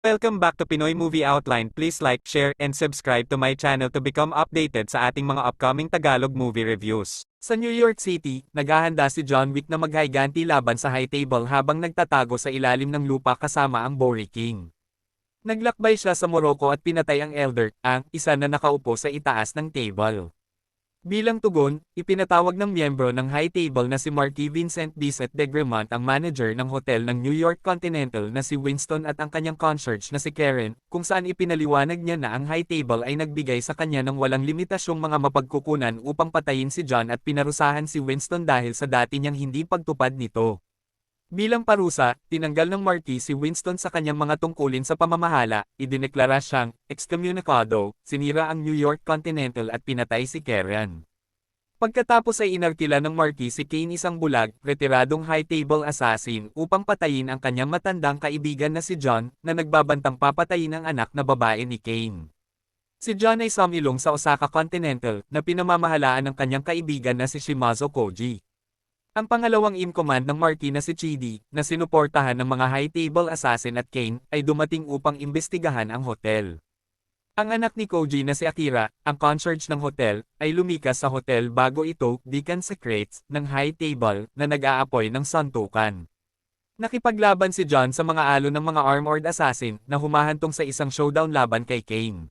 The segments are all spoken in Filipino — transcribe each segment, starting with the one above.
Welcome back to Pinoy Movie Outline. Please like, share, and subscribe to my channel to become updated sa ating mga upcoming Tagalog movie reviews. Sa New York City, naghahanda si John Wick na maghiganti laban sa high table habang nagtatago sa ilalim ng lupa kasama ang Bory King. Naglakbay siya sa Morocco at pinatay ang Elder, ang isa na nakaupo sa itaas ng table. Bilang tugon, ipinatawag ng miyembro ng high table na si Marquis Vincent Bisset de Gremont ang manager ng hotel ng New York Continental na si Winston at ang kanyang concierge na si Karen, kung saan ipinaliwanag niya na ang high table ay nagbigay sa kanya ng walang limitasyong mga mapagkukunan upang patayin si John at pinarusahan si Winston dahil sa dati niyang hindi pagtupad nito. Bilang parusa, tinanggal ng Marquis si Winston sa kanyang mga tungkulin sa pamamahala, idineklara siyang excommunicado, sinira ang New York Continental at pinatay si Karen. Pagkatapos ay inarkila ng Marquis si Kane, isang bulag, retiradong high table assassin, upang patayin ang kanyang matandang kaibigan na si John, na nagbabantang papatayin ang anak na babae ni Kane. Si John ay sumilong sa Osaka Continental, na pinamamahalaan ng kanyang kaibigan na si Shimazo Koji. Ang pangalawang in-command ng Marquis na si Chidi, na sinuportahan ng mga high table assassin at Kane, ay dumating upang imbestigahan ang hotel. Ang anak ni Koji na si Akira, ang concierge ng hotel, ay lumikas sa hotel bago ito deconsecrates ng high table na nag-aapoy ng suntukan. Nakipaglaban si John sa mga alon ng mga armored assassin na humahantong sa isang showdown laban kay Kane.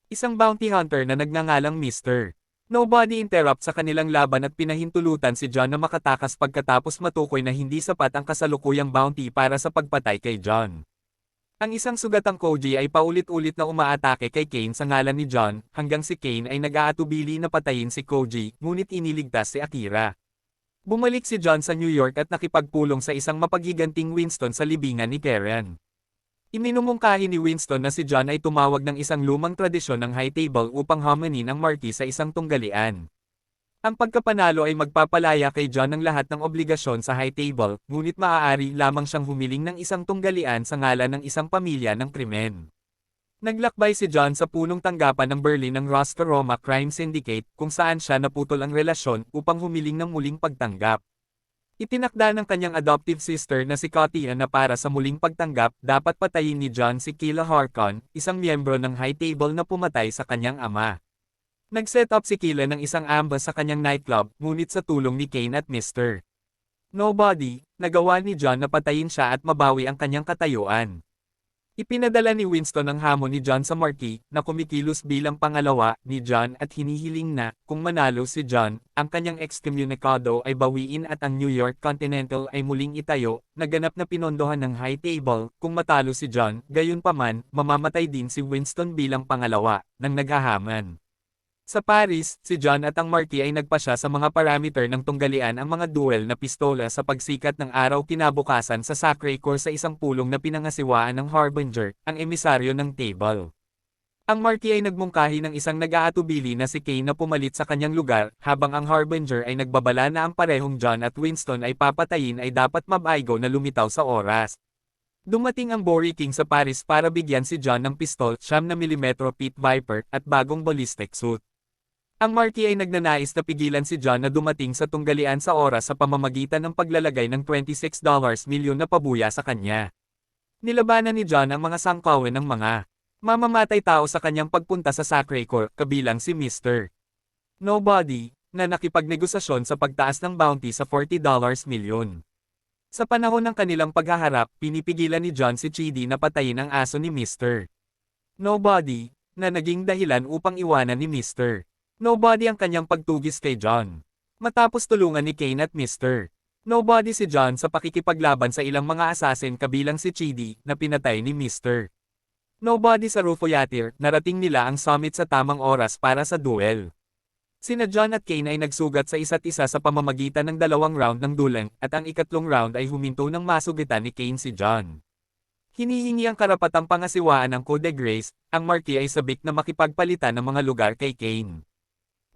Isang bounty hunter na nagngangalang Mr. Nobody interrupt sa kanilang laban at pinahintulutan si John na makatakas pagkatapos matukoy na hindi sapat ang kasalukuyang bounty para sa pagpatay kay John. Ang isang sugatang Koji ay paulit-ulit na umaatake kay Kane sa ngalan ni John, hanggang si Kane ay nag-aatubili na patayin si Koji, ngunit iniligtas si Akira. Bumalik si John sa New York at nakipagpulong sa isang mapaghiganting Winston sa libingan ni Karen. Iminumungkahi ni Winston na si John ay tumawag ng isang lumang tradisyon ng high table upang hamanin ang Marquis sa isang tunggalian. Ang pagkapanalo ay magpapalaya kay John ng lahat ng obligasyon sa high table, ngunit maaari lamang siyang humiling ng isang tunggalian sa ngalan ng isang pamilya ng krimen. Naglakbay si John sa punong tanggapan ng Berlin ng Rosca-Roma Crime Syndicate, kung saan siya naputol ang relasyon upang humiling ng muling pagtanggap. Itinakda ng kanyang adoptive sister na si Katia na para sa muling pagtanggap, dapat patayin ni John si Kila Harkon, isang miyembro ng high table na pumatay sa kanyang ama. Nag-set up si Kila ng isang ambush sa kanyang nightclub, ngunit sa tulong ni Kane at Mr. Nobody, nagawa ni John na patayin siya at mabawi ang kanyang katayuan. Ipinadala ni Winston ang hamon ni John sa Marquis, na kumikilos bilang pangalawa ni John at hinihiling na, kung manalo si John, ang kanyang excommunicado ay bawiin at ang New York Continental ay muling itayo, naganap na pinondohan ng high table. Kung matalo si John, gayunpaman, mamamatay din si Winston bilang pangalawa, ng naghahaman. Sa Paris, si John at ang Marquis ay nagpasya sa mga parameter ng tunggalian ang mga duel na pistola sa pagsikat ng araw kinabukasan sa Sacré-Cœur sa isang pulong na pinangasiwaan ng Harbinger, ang emisaryo ng table. Ang Marquis ay nagmungkahi ng isang nag-aatubili na si Kane na pumalit sa kanyang lugar, habang ang Harbinger ay nagbabala na ang parehong John at Winston ay papatayin ay dapat mabaigo na lumitaw sa oras. Dumating ang Bory King sa Paris para bigyan si John ng pistol 9mm Pit Viper at bagong ballistic suit. Ang Marquis ay nagnanais na pigilan si John na dumating sa tunggalian sa oras sa pamamagitan ng paglalagay ng $26 milyon na pabuya sa kanya. Nilabanan ni John ang mga sangkawin ng mga mamamatay tao sa kanyang pagpunta sa Sacré-Cœur, kabilang si Mr. Nobody, na nakipagnegosasyon sa pagtaas ng bounty sa $40 milyon. Sa panahon ng kanilang paghaharap, pinipigilan ni John si Chidi na patayin ang aso ni Mr. Nobody, na naging dahilan upang iwanan ni Mr. Nobody ang kanyang pagtugis kay John. Matapos tulungan ni Kane at Mr. Nobody si John sa pakikipaglaban sa ilang mga assassin kabilang si Chidi, na pinatay ni Mr. Nobody sa Rufo Yatir, narating nila ang summit sa tamang oras para sa duel. Sina John at Kane ay nagsugat sa isa't isa sa pamamagitan ng 2 round ng duel, at ang ikatlong round ay huminto ng masugitan ni Kane si John. Hinihingi ang karapatang pangasiwaan ng Code de Grace, ang Marquis ay sabik na makipagpalitan ng mga lugar kay Kane.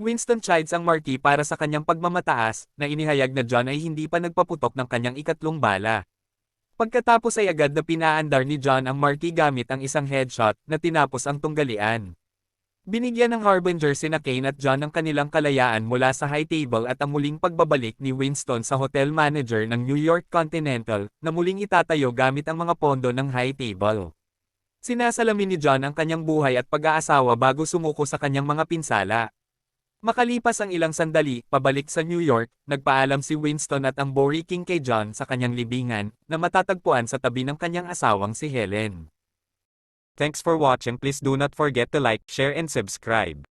Winston chides ang Marquis para sa kanyang pagmamataas, na inihayag na John ay hindi pa nagpaputok ng kanyang ikatlong bala. Pagkatapos ay agad na pinaandar ni John ang Marquis gamit ang isang headshot, na tinapos ang tunggalian. Binigyan ng Harbinger sina Kane at John ng kanilang kalayaan mula sa high table at ang muling pagbabalik ni Winston sa hotel manager ng New York Continental, na muling itatayo gamit ang mga pondo ng high table. Sinasalamin ni John ang kanyang buhay at pag-aasawa bago sumuko sa kanyang mga pinsala. Makalipas ang ilang sandali, pabalik sa New York, nagpaalam si Winston at ang Bowery King kay John sa kanyang libingan, na matatagpuan sa tabi ng kanyang asawang si Helen. Thanks for watching. Please do not forget to like, share and subscribe.